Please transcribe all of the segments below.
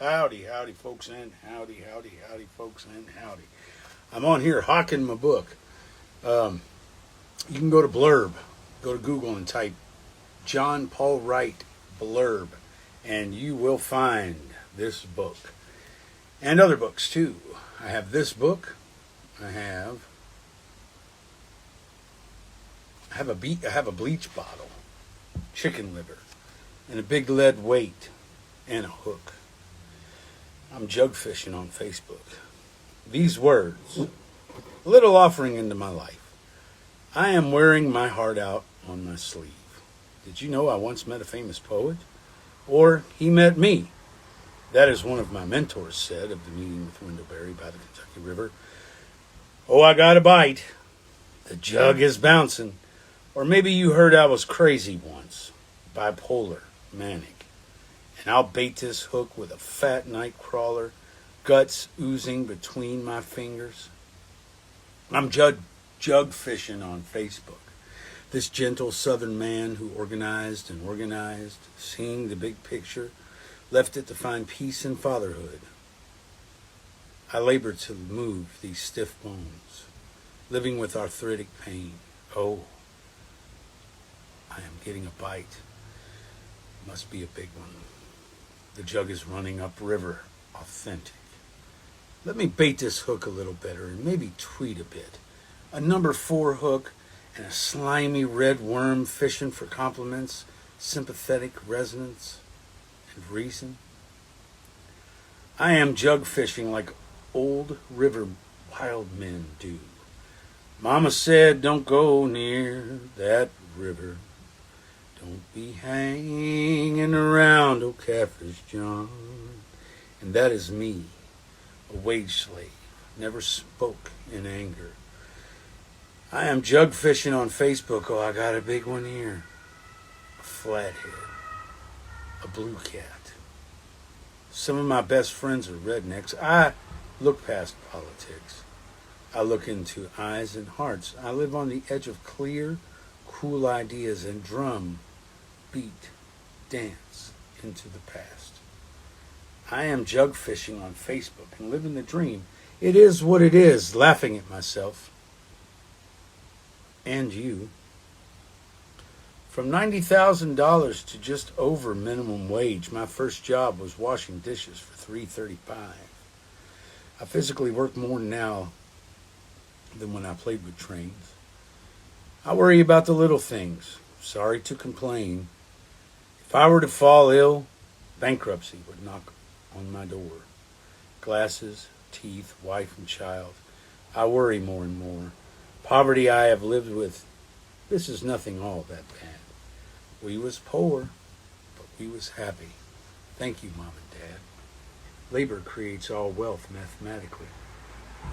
Howdy, howdy, folks, and howdy, folks, and howdy. I'm on here hawking my book. You can go to Blurb, go to Google and type John Paul Wright Blurb, and you will find this book and other books too. I have this book. I have a bleach bottle, chicken liver, and a big lead weight, and a hook. I'm jug fishing on Facebook. These words, a little offering into my life. I am wearing my heart out on my sleeve. Did you know I once met a famous poet? Or he met me. That is one of my mentors said of the meeting with Windleberry by the Kentucky River. Oh, I got a bite. The jug is bouncing. Or maybe you heard I was crazy once, bipolar, manic. And I'll bait this hook with a fat night crawler, guts oozing between my fingers. I'm jug fishing on Facebook. This gentle southern man who organized and organized, seeing the big picture, left it to find peace and fatherhood. I labor to move these stiff bones, living with arthritic pain. Oh, I am getting a bite. Must be a big one. The jug is running upriver, authentic. Let me bait this hook a little better and maybe tweet a bit. A number 4 hook and a slimy red worm fishing for compliments, sympathetic resonance, and reason. I am jug fishing like old river wild men do. Mama said, don't go near that river. Don't be hanging around, oh Catfish John. And that is me, a wage slave, never spoke in anger. I am jug fishing on Facebook. Oh, I got a big one here. A flathead, a blue cat. Some of my best friends are rednecks. I look past politics. I look into eyes and hearts. I live on the edge of clear, cool ideas and drum, beat, dance into the past. I am jug fishing on Facebook and living the dream. It is what it is, laughing at myself. And you. From $90,000 to just over minimum wage, my first job was washing dishes for $3.35. I physically work more now than when I played with trains. I worry about the little things. Sorry to complain. If I were to fall ill, bankruptcy would knock on my door. Glasses, teeth, wife and child. I worry more and more. Poverty I have lived with. This is nothing all that bad. We was poor, but we was happy. Thank you, Mom and Dad. Labor creates all wealth mathematically.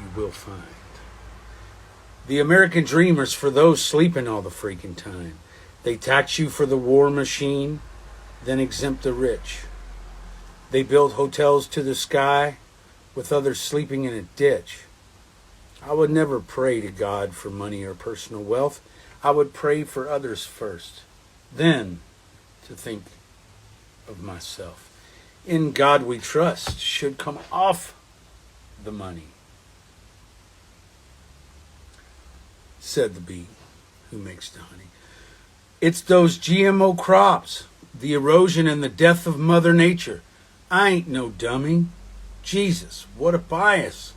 You will find. The American dream is for those sleeping all the freaking time. They tax you for the war machine, then exempt the rich. They build hotels to the sky with others sleeping in a ditch. I would never pray to God for money or personal wealth. I would pray for others first, then to think of myself. In God we trust should come off the money, said the bee who makes the honey. It's those GMO crops, the erosion and the death of Mother Nature. I ain't no dummy. Jesus, what a bias.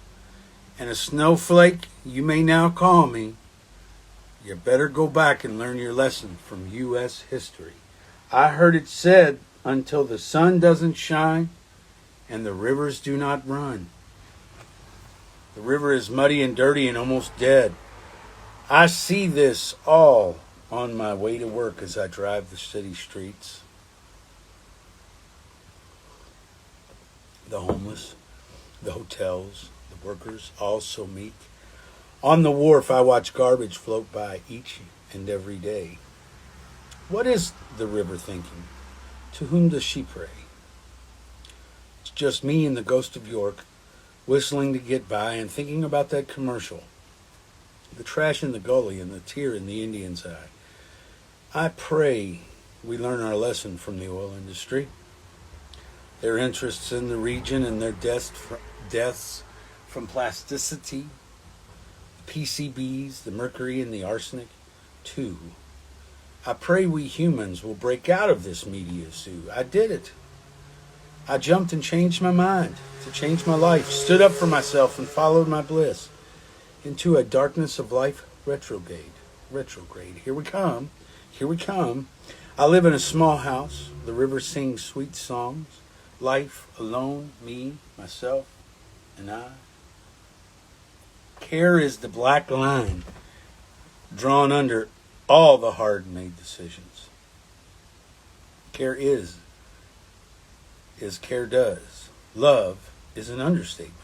And a snowflake you may now call me. You better go back and learn your lesson from U.S. history. I heard it said, until the sun doesn't shine and the rivers do not run. The river is muddy and dirty and almost dead. I see this all on my way to work as I drive the city streets. The homeless, the hotels, the workers, all so meek. On the wharf, I watch garbage float by each and every day. What is the river thinking? To whom does she pray? It's just me and the ghost of York, whistling to get by and thinking about that commercial. The trash in the gully and the tear in the Indian's eye. I pray we learn our lesson from the oil industry. their interests in the region and their deaths from plasticity, the PCBs, the mercury and the arsenic. 2. I pray we humans will break out of this media zoo. I did it. I jumped and changed my mind, to change my life, stood up for myself and followed my bliss into a darkness of life retrograde. Here we come. I live in a small house. The river sings sweet songs. Life alone, me, myself, and I. Care is the black line drawn under all the hard-made decisions. Care is care does. Love is an understatement.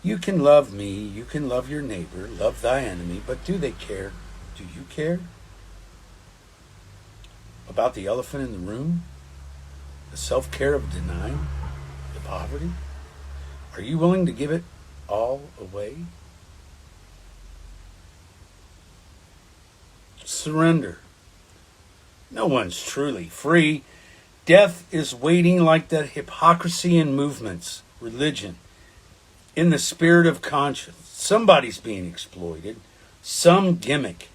You can love me, you can love your neighbor, love thy enemy, but do they care? Do you care? About the elephant in the room? The self-care of denying? The poverty? Are you willing to give it all away? Surrender. No one's truly free. Death is waiting like that hypocrisy in movements, religion, in the spirit of conscience. Somebody's being exploited. Some gimmick.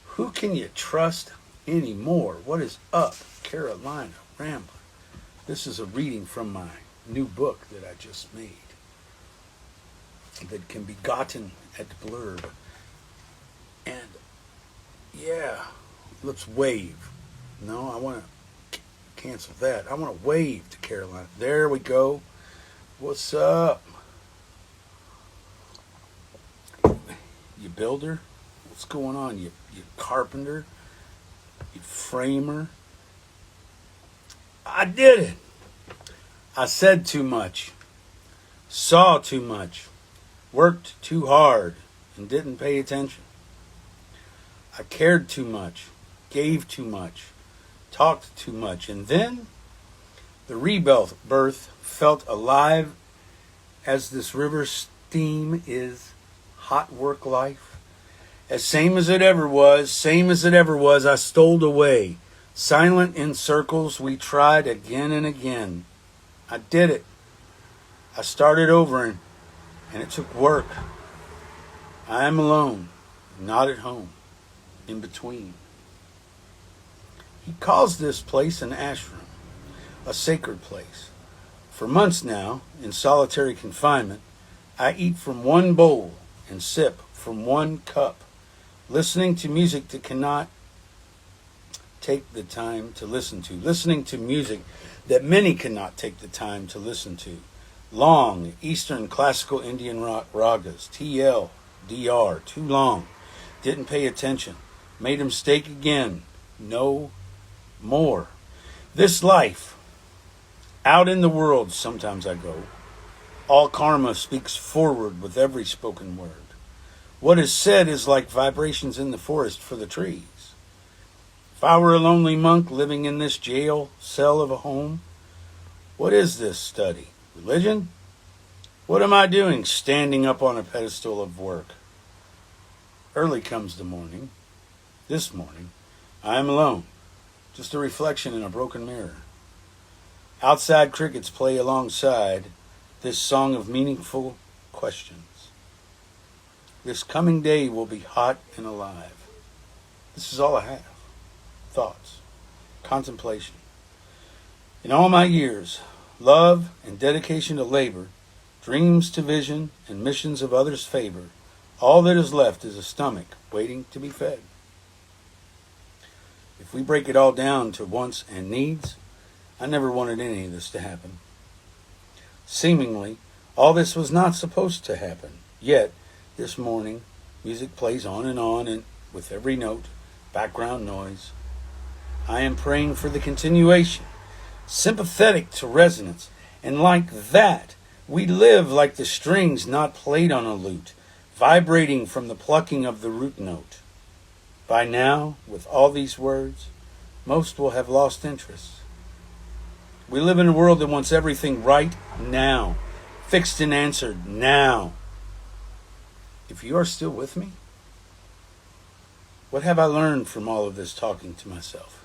Who can you trust anymore? What is up, Carolina Rambler? This is a reading from my new book that I just made that can be gotten at the blurb. And yeah, let's wave. No, I want to cancel that. I want to wave to Carolina. There we go. What's up? You builder? What's going on? You carpenter? You framer? I did it. I said too much. Saw too much. Worked too hard and didn't pay attention. I cared too much. Gave too much. Talked too much. And then the rebirth felt alive as this river steam is hot work life. As same as it ever was, I stole away. Silent in circles, we tried again and again. I did it. I started over and it took work. I am alone, not at home, in between. He calls this place an ashram, a sacred place. For months now, in solitary confinement, I eat from one bowl and sip from one cup, listening to music that cannot take the time to listen to, listening to music that many cannot take the time to listen to. Long Eastern classical Indian ragas, TL, DR, too long. Didn't pay attention. Made a mistake again. No more. This life, out in the world sometimes I go. All karma speaks forward with every spoken word. What is said is like vibrations in the forest for the trees. If I were a lonely monk living in this jail cell of a home, what is this study? Religion? What am I doing standing up on a pedestal of work? Early comes the morning. This morning, I am alone. Just a reflection in a broken mirror. Outside crickets play alongside this song of meaningful questions. This coming day will be hot and alive. This is all I have. Thoughts, contemplation. In all my years, love and dedication to labor, dreams to vision, and missions of others' favor, all that is left is a stomach waiting to be fed. If we break it all down to wants and needs, I never wanted any of this to happen. Seemingly, all this was not supposed to happen. Yet, this morning, music plays on and with every note, background noise. I am praying for the continuation, sympathetic to resonance, and like that, we live like the strings not played on a lute, vibrating from the plucking of the root note. By now, with all these words, most will have lost interest. We live in a world that wants everything right now, fixed and answered now. If you are still with me, what have I learned from all of this talking to myself?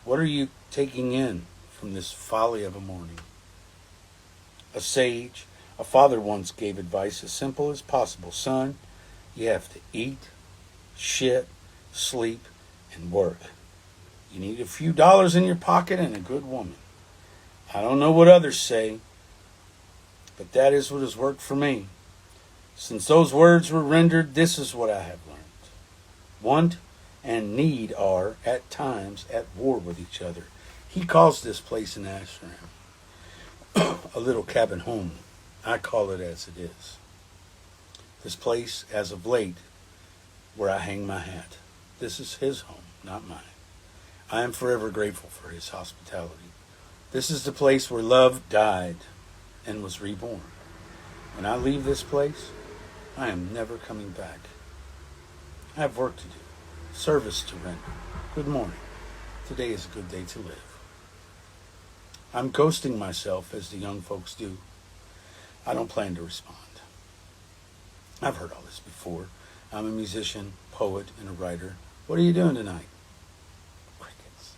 What are you taking in from this folly of a morning. A sage, a father once gave advice as simple as possible. Son, you have to eat, shit, sleep, and work. You need a few dollars in your pocket and a good woman. I don't know what others say, but that is what has worked for me. Since those words were rendered, this is what I have learned. Want and need are, at times, at war with each other. He calls this place an ashram, a little cabin home. I call it as it is. This place, as of late, where I hang my hat. This is his home, not mine. I am forever grateful for his hospitality. This is the place where love died and was reborn. When I leave this place, I am never coming back. I have work to do, service to render. Good morning. Today is a good day to live. I'm ghosting myself, as the young folks do. I don't plan to respond. I've heard all this before. I'm a musician, poet, and a writer. What are you doing tonight? Crickets.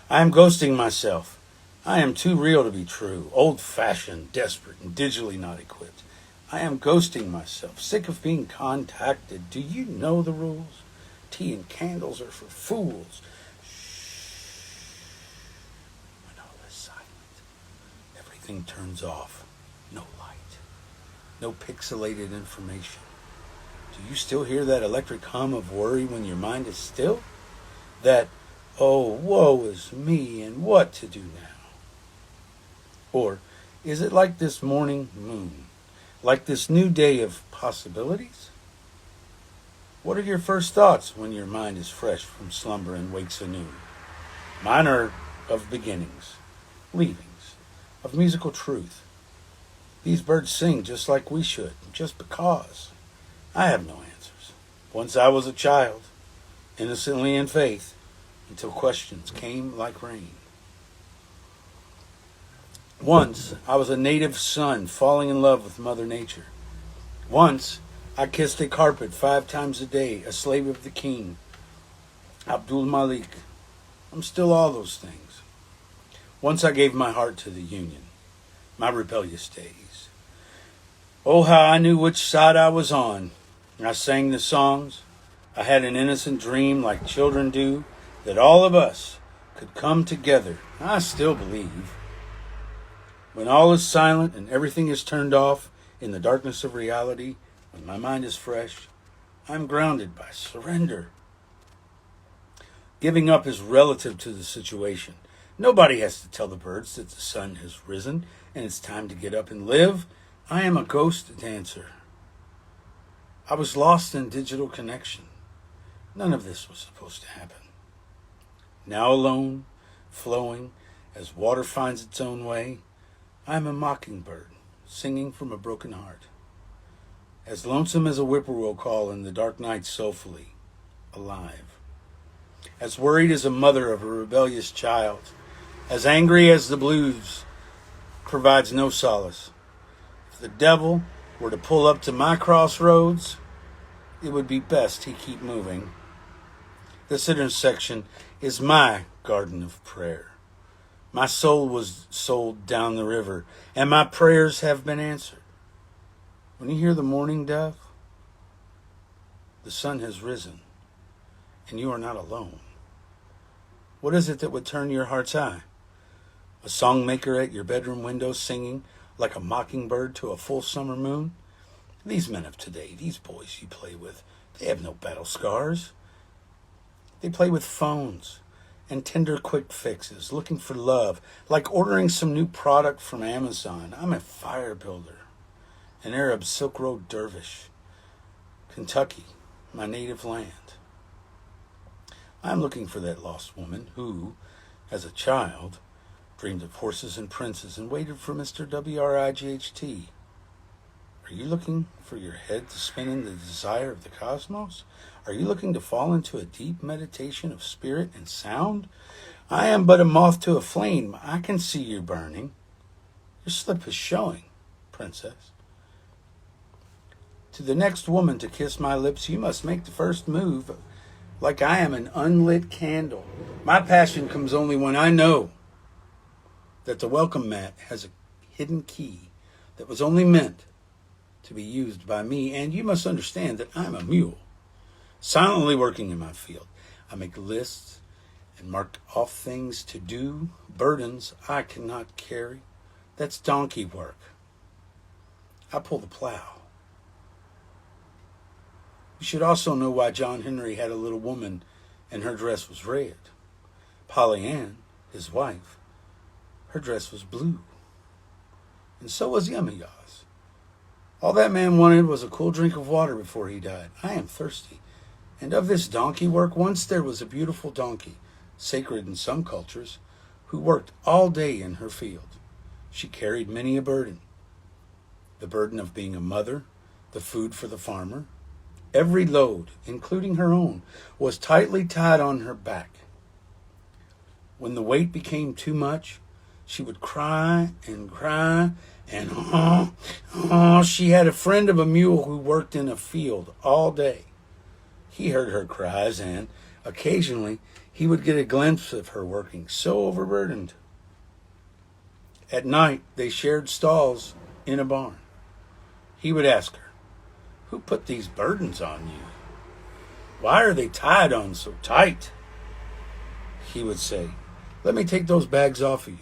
I am ghosting myself. I am too real to be true, old-fashioned, desperate, and digitally not equipped. I am ghosting myself, sick of being contacted. Do you know the rules? Tea and candles are for fools. Shh. When all is silent, everything turns off. No light. No pixelated information. Do you still hear that electric hum of worry when your mind is still? That, oh, woe is me, and what to do now? Or is it like this morning moon? Like this new day of possibilities? What are your first thoughts when your mind is fresh from slumber and wakes anew? Mine are of beginnings, leavings, of musical truth. These birds sing just like we should, just because. I have no answers. Once I was a child, innocently in faith, until questions came like rain. Once I was a native son falling in love with Mother Nature. Once I kissed a carpet 5 times a day, a slave of the king, Abdul Malik. I'm still all those things. Once I gave my heart to the Union, my rebellious days. Oh, how I knew which side I was on. I sang the songs. I had an innocent dream like children do, that all of us could come together. I still believe. When all is silent and everything is turned off in the darkness of reality, when my mind is fresh, I'm grounded by surrender. Giving up is relative to the situation. Nobody has to tell the birds that the sun has risen and it's time to get up and live. I am a ghost dancer. I was lost in digital connection. None of this was supposed to happen. Now alone, flowing, as water finds its own way, I am a mockingbird, singing from a broken heart. As lonesome as a whippoorwill call in the dark night soulfully, alive. As worried as a mother of a rebellious child. As angry as the blues provides no solace. If the devil were to pull up to my crossroads, it would be best he keep moving. This intersection is my garden of prayer. My soul was sold down the river, and my prayers have been answered. When you hear the morning dove, the sun has risen, and you are not alone. What is it that would turn your heart's eye? A songmaker at your bedroom window singing like a mockingbird to a full summer moon? These men of today, these boys you play with, they have no battle scars. They play with phones and tender quick fixes, looking for love, like ordering some new product from Amazon. I'm a fire builder, an Arab Silk Road dervish. Kentucky, my native land. I'm looking for that lost woman who, as a child, dreamed of horses and princes and waited for Mr. WRIGHT. Are you looking for your head to spin in the desire of the cosmos? Are you looking to fall into a deep meditation of spirit and sound? I am but a moth to a flame. I can see you burning. Your slip is showing, princess. To the next woman to kiss my lips, you must make the first move, like I am an unlit candle. My passion comes only when I know that the welcome mat has a hidden key that was only meant to be used by me, and you must understand that I'm a mule, silently working in my field. I make lists and mark off things to do, burdens I cannot carry. That's donkey work. I pull the plow. You should also know why John Henry had a little woman and her dress was red. Polly Ann, his wife, her dress was blue. And so was Yemaya's. All that man wanted was a cool drink of water before he died. I am thirsty. And of this donkey work, once there was a beautiful donkey, sacred in some cultures, who worked all day in her field. She carried many a burden. The burden of being a mother, the food for the farmer. Every load, including her own, was tightly tied on her back. When the weight became too much, she would cry, and she had a friend of a mule who worked in a field all day. He heard her cries, and occasionally he would get a glimpse of her working, so overburdened. At night, they shared stalls in a barn. He would ask her, "Who put these burdens on you? Why are they tied on so tight?" He would say, "Let me take those bags off of you.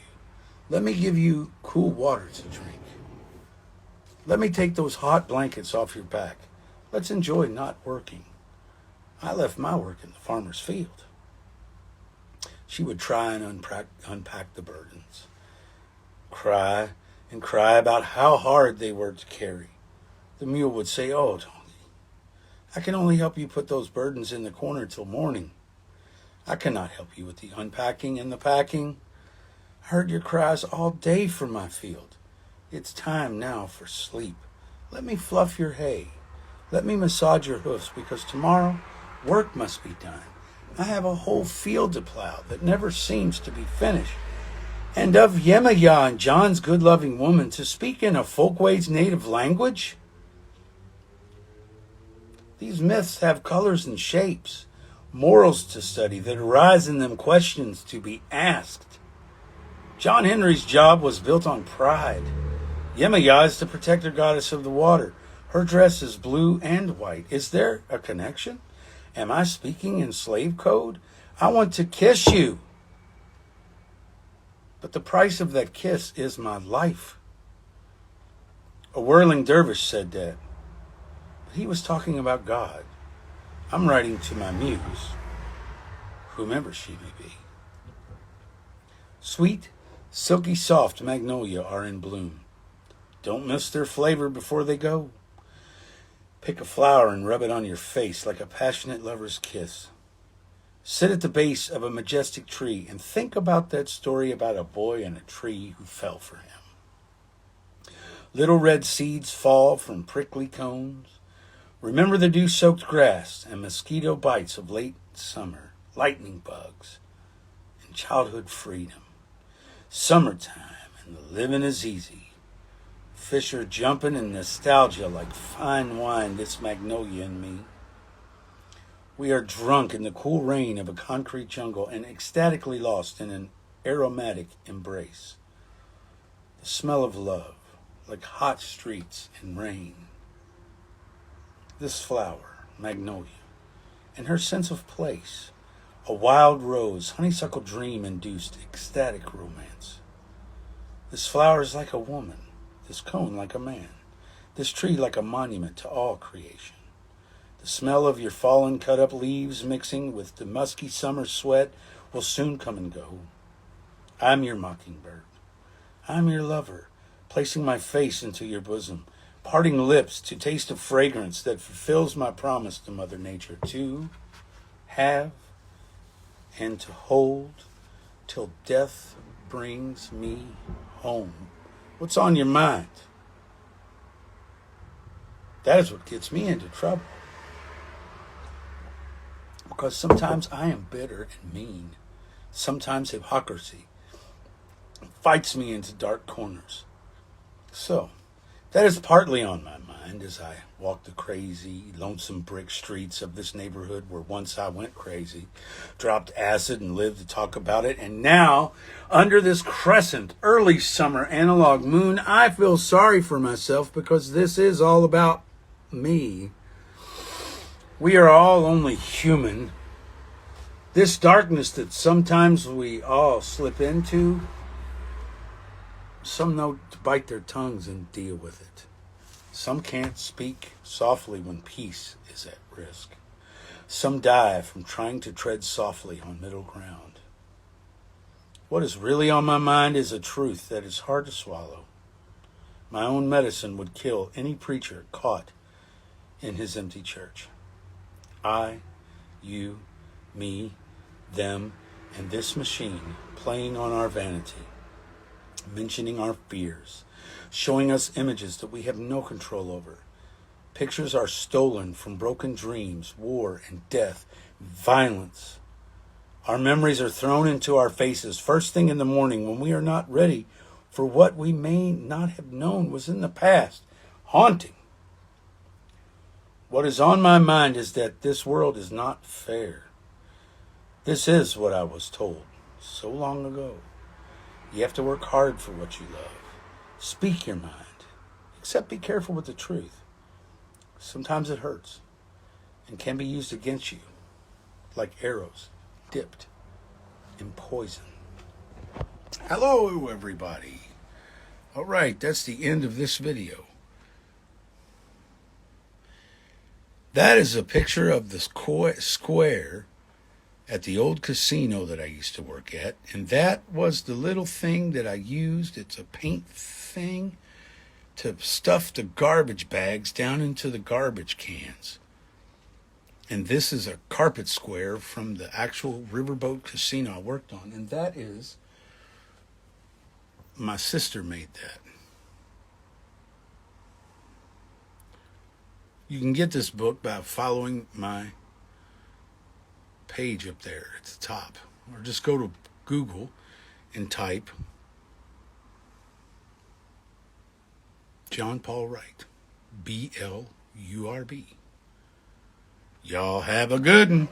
Let me give you cool water to drink. Let me take those hot blankets off your back. Let's enjoy not working. I left my work in the farmer's field." She would try and unpack the burdens, cry and cry about how hard they were to carry. The mule would say, "Oh, donkey, I can only help you put those burdens in the corner till morning. I cannot help you with the unpacking and the packing. I heard your cries all day from my field. It's time now for sleep. Let me fluff your hay. Let me massage your hoofs, because tomorrow work must be done. I have a whole field to plow that never seems to be finished." And of Yemaya and John's good-loving woman to speak in a folkways native language? These myths have colors and shapes, morals to study that arise in them, questions to be asked. John Henry's job was built on pride. Yemaya is the protector goddess of the water. Her dress is blue and white. Is there a connection? Am I speaking in slave code? I want to kiss you. But the price of that kiss is my life. A whirling dervish said that. But he was talking about God. I'm writing to my muse, whomever she may be. Sweet, silky, soft magnolia are in bloom. Don't miss their flavor before they go. Pick a flower and rub it on your face like a passionate lover's kiss. Sit at the base of a majestic tree and think about that story about a boy and a tree who fell for him. Little red seeds fall from prickly cones. Remember the dew-soaked grass and mosquito bites of late summer, lightning bugs, and childhood freedom. Summertime and the living is easy. Fish are jumping in nostalgia like fine wine, this magnolia and me. We are drunk in the cool rain of a concrete jungle and ecstatically lost in an aromatic embrace. The smell of love, like hot streets in rain. This flower, magnolia, and her sense of place, a wild rose, honeysuckle dream-induced ecstatic romance. This flower is like a woman. This cone like a man, this tree like a monument to all creation. The smell of your fallen cut-up leaves mixing with the musky summer sweat will soon come and go. I'm your mockingbird. I'm your lover, placing my face into your bosom, parting lips to taste a fragrance that fulfills my promise to Mother Nature to have and to hold till death brings me home. What's on your mind? That is what gets me into trouble. Because sometimes I am bitter and mean. Sometimes hypocrisy fights me into dark corners. So, that is partly on my mind. mind as I walk the crazy, lonesome brick streets of this neighborhood where once I went crazy, dropped acid and lived to talk about it. And now, under this crescent early summer analog moon, I feel sorry for myself because this is all about me. We are all only human. This darkness that sometimes we all slip into, some know to bite their tongues and deal with it. Some can't speak softly when peace is at risk. Some die from trying to tread softly on middle ground. What is really on my mind is a truth that is hard to swallow. My own medicine would kill any preacher caught in his empty church. I, you, me, them, and this machine playing on our vanity, mentioning our fears, showing us images that we have no control over. Pictures are stolen from broken dreams, war and death, violence. Our memories are thrown into our faces first thing in the morning when we are not ready for what we may not have known was in the past. Haunting. What is on my mind is that this world is not fair. This is what I was told so long ago. You have to work hard for what you love. Speak your mind. Except be careful with the truth. Sometimes it hurts and can be used against you like arrows dipped in poison. Hello, everybody. All right, that's the end of this video. That is a picture of the square at the old casino that I used to work at. And that was the little thing that I used. It's a paint thing to stuff the garbage bags down into the garbage cans. And this is a carpet square from the actual riverboat casino I worked on. And that is, my sister made that. You can get this book by following my page up there at the top, or just go to Google and type John Paul Wright, B-L-U-R-B. Y'all have a good one.